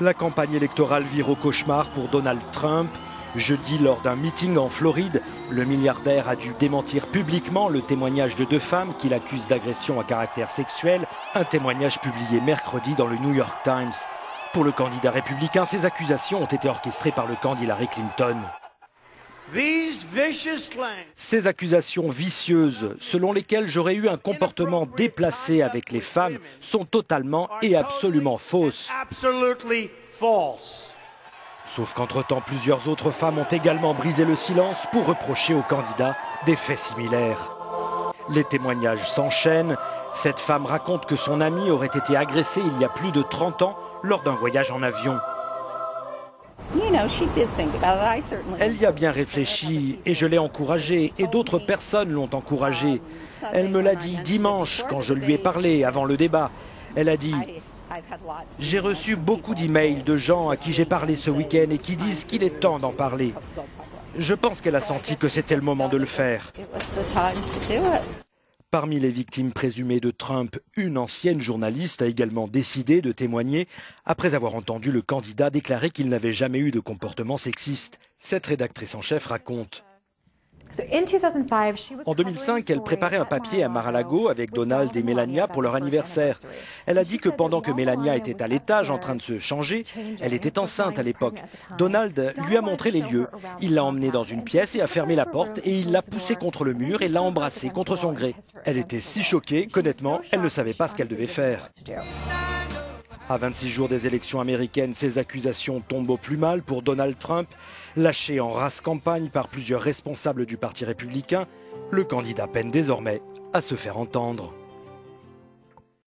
La campagne électorale vire au cauchemar pour Donald Trump. Jeudi, lors d'un meeting en Floride, le milliardaire a dû démentir publiquement le témoignage de deux femmes qu'il accuse d'agression à caractère sexuel, un témoignage publié mercredi dans le New York Times. Pour le candidat républicain, ces accusations ont été orchestrées par le camp d'Hillary Clinton. Ces accusations vicieuses, selon lesquelles j'aurais eu un comportement déplacé avec les femmes, sont totalement et absolument fausses. Sauf qu'entre-temps, plusieurs autres femmes ont également brisé le silence pour reprocher au candidat des faits similaires. Les témoignages s'enchaînent. Cette femme raconte que son amie aurait été agressée il y a plus de 30 ans lors d'un voyage en avion. Elle y a bien réfléchi et je l'ai encouragée et d'autres personnes l'ont encouragée. Elle me l'a dit dimanche quand je lui ai parlé avant le débat. Elle a dit « J'ai reçu beaucoup d'emails de gens à qui j'ai parlé ce week-end et qui disent qu'il est temps d'en parler. » Je pense qu'elle a senti que c'était le moment de le faire. Parmi les victimes présumées de Trump, une ancienne journaliste a également décidé de témoigner après avoir entendu le candidat déclarer qu'il n'avait jamais eu de comportement sexiste. Cette rédactrice en chef raconte. En 2005, elle préparait un papier à Mar-a-Lago avec Donald et Melania pour leur anniversaire. Elle a dit que pendant que Melania était à l'étage en train de se changer, elle était enceinte à l'époque. Donald lui a montré les lieux. Il l'a emmenée dans une pièce et a fermé la porte et il l'a poussée contre le mur et l'a embrassée contre son gré. Elle était si choquée qu'honnêtement, elle ne savait pas ce qu'elle devait faire. À 26 jours des élections américaines, ces accusations tombent au plus mal pour Donald Trump. Lâché en rase campagne par plusieurs responsables du Parti républicain, le candidat peine désormais à se faire entendre.